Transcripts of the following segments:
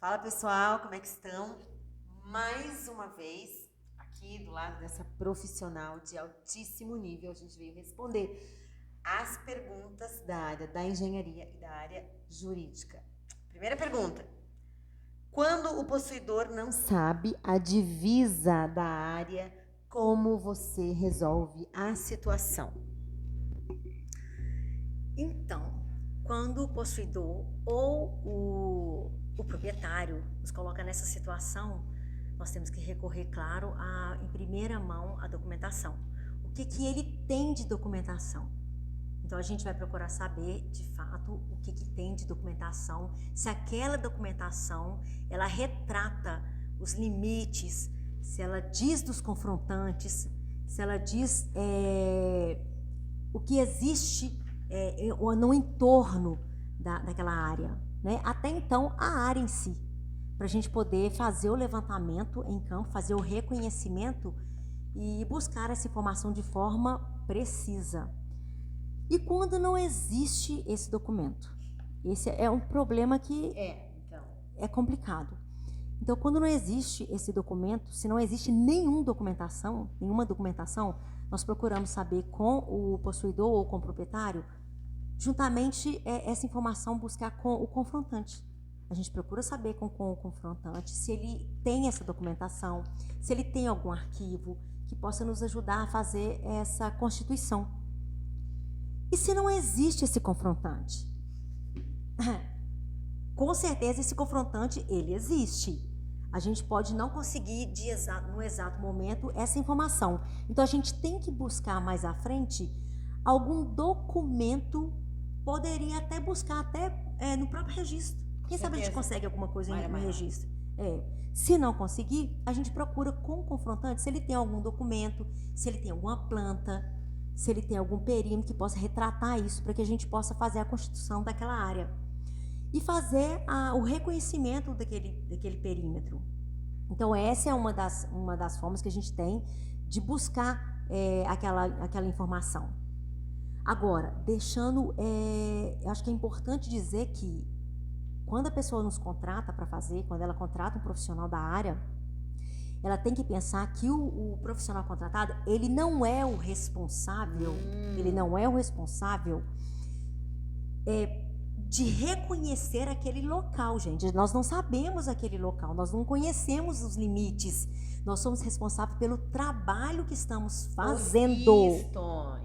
Fala pessoal, como é que estão? Mais uma vez, aqui do lado dessa profissional de altíssimo nível, a gente veio responder as perguntas da área da engenharia e da área jurídica. Primeira pergunta: quando o possuidor não sabe a divisa da área, como você resolve a situação? Então, quando o possuidor ou o proprietário nos coloca nessa situação, nós temos que recorrer, claro, em primeira mão à documentação. O que ele tem de documentação? Então, a gente vai procurar saber, de fato, o que tem de documentação, se aquela documentação, ela retrata os limites, se ela diz dos confrontantes, se ela diz o que existe no entorno daquela área, né? Até então, a área em si, para a gente poder fazer o levantamento em campo, fazer o reconhecimento e buscar essa informação de forma precisa. E quando não existe esse documento? Esse é um problema que é complicado. Então, quando não existe esse documento, se não existe nenhuma documentação, nós procuramos saber com o possuidor ou com o proprietário, juntamente essa informação buscar com o confrontante. A gente procura saber com o confrontante se ele tem essa documentação, se ele tem algum arquivo que possa nos ajudar a fazer essa constituição. E se não existe esse confrontante? Com certeza esse confrontante, ele existe. A gente pode não conseguir no exato momento essa informação. Então a gente tem que buscar mais à frente algum documento, poderia até buscar no próprio registro. Quem sabe a gente consegue alguma coisa no registro. Se não conseguir, a gente procura com o confrontante se ele tem algum documento, se ele tem alguma planta, se ele tem algum perímetro que possa retratar isso, para que a gente possa fazer a constituição daquela área e fazer o reconhecimento daquele perímetro. Então essa é uma das formas que a gente tem de buscar aquela informação. Agora, eu acho que é importante dizer que quando a pessoa nos contrata para fazer, quando ela contrata um profissional da área, ela tem que pensar que o profissional contratado, ele não é o responsável, de reconhecer aquele local, gente. Nós não sabemos aquele local, nós não conhecemos os limites. Nós somos responsáveis pelo trabalho que estamos fazendo. Então,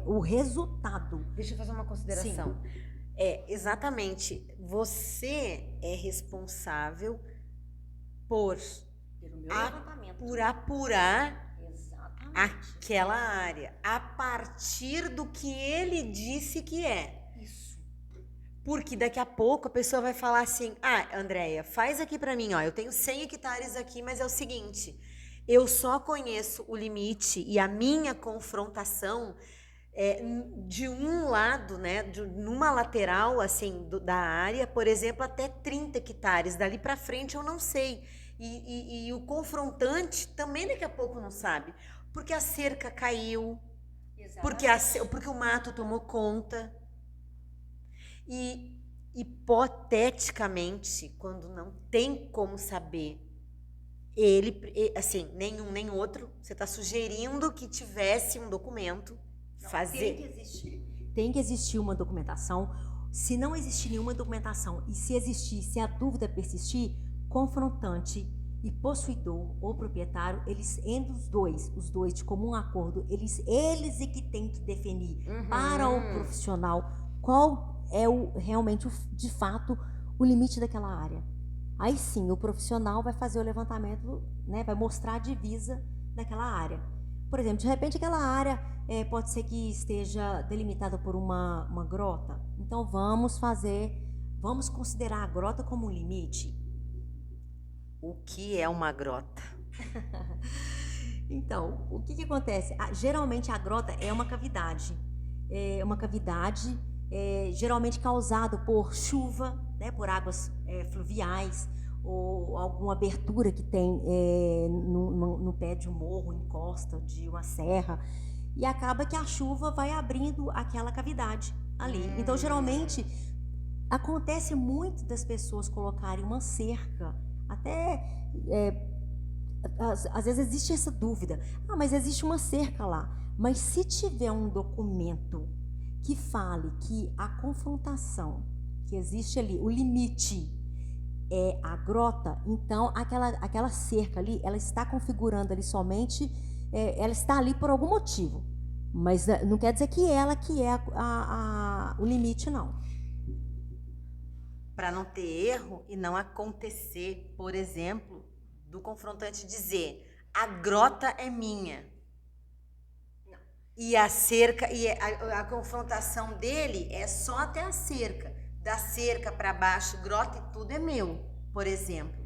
o resultado. Deixa eu fazer uma consideração. Exatamente. Você é responsável por apurar aquela área a partir do que ele disse que é. Isso. Porque daqui a pouco a pessoa vai falar assim: Andréia, faz aqui pra mim, eu tenho 100 hectares aqui, mas é o seguinte, eu só conheço o limite e a minha confrontação de um lado, né, numa lateral assim da área, por exemplo, até 30 hectares, dali para frente eu não sei. E o confrontante também daqui a pouco não sabe, porque a cerca caiu, porque o mato tomou conta. E hipoteticamente, quando não tem como saber, assim, nenhum nem outro, você está sugerindo que tivesse um documento. Tem que existir uma documentação. Se não existir nenhuma documentação e se a dúvida persistir, confrontante e possuidor ou proprietário, eles entre os dois de comum acordo, eles é que têm que definir para o profissional qual é realmente de fato o limite daquela área. Aí sim, o profissional vai fazer o levantamento, né, vai mostrar a divisa daquela área. Por exemplo, de repente aquela área pode ser que esteja delimitada por uma grota. Então vamos considerar a grota como um limite. O que é uma grota? Então, o que acontece? Geralmente a grota é uma cavidade. Geralmente causada por chuva, né, por águas fluviais, ou alguma abertura que tem no pé de um morro, encosta de uma serra, e acaba que a chuva vai abrindo aquela cavidade ali. Então, geralmente, Acontece muito das pessoas colocarem uma cerca, até às vezes existe essa dúvida, mas existe uma cerca lá. Mas se tiver um documento que fale que a confrontação, que existe ali, o limite é a grota, então aquela cerca ali, ela está configurando ali somente, ela está ali por algum motivo. Mas não quer dizer que ela que é o limite, não. Para não ter erro e não acontecer, por exemplo, do confrontante dizer: a grota é minha. Não. E a cerca, e a confrontação dele é só até a cerca. Da cerca para baixo, grota e tudo é meu, por exemplo.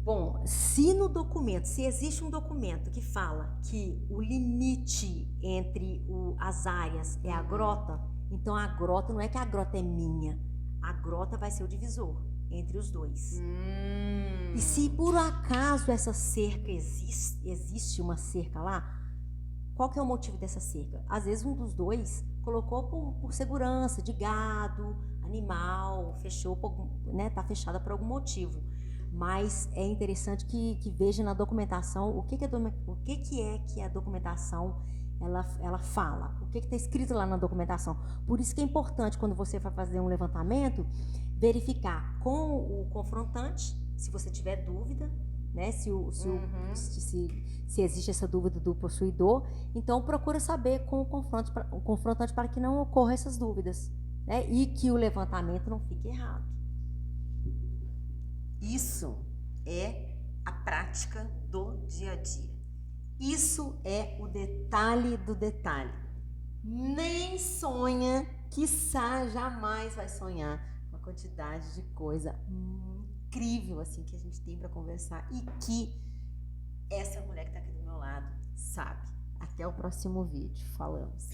Bom, se no documento, se existe um documento que fala que o limite entre as áreas é a grota, então a grota não é que a grota é minha. A grota vai ser o divisor entre os dois. E se por acaso essa cerca existe uma cerca lá, qual que é o motivo dessa cerca? Às vezes um dos dois colocou por segurança de gado, animal, fechou, né, tá fechada por algum motivo. Mas é interessante que veja na documentação o que é que a documentação ela fala, o que está escrito lá na documentação. Por isso que é importante, quando você vai fazer um levantamento, verificar com o confrontante, se você tiver dúvida, né, se existe essa dúvida do possuidor, então procura saber com o confrontante para que não ocorra essas dúvidas, né, e que o levantamento não fique errado. Isso é a prática do dia a dia. Isso é o detalhe do detalhe. Nem sonha, quiçá jamais vai sonhar uma quantidade de coisa incrível assim que a gente tem para conversar e que essa mulher que está aqui do meu lado sabe. Até o próximo vídeo. Falamos.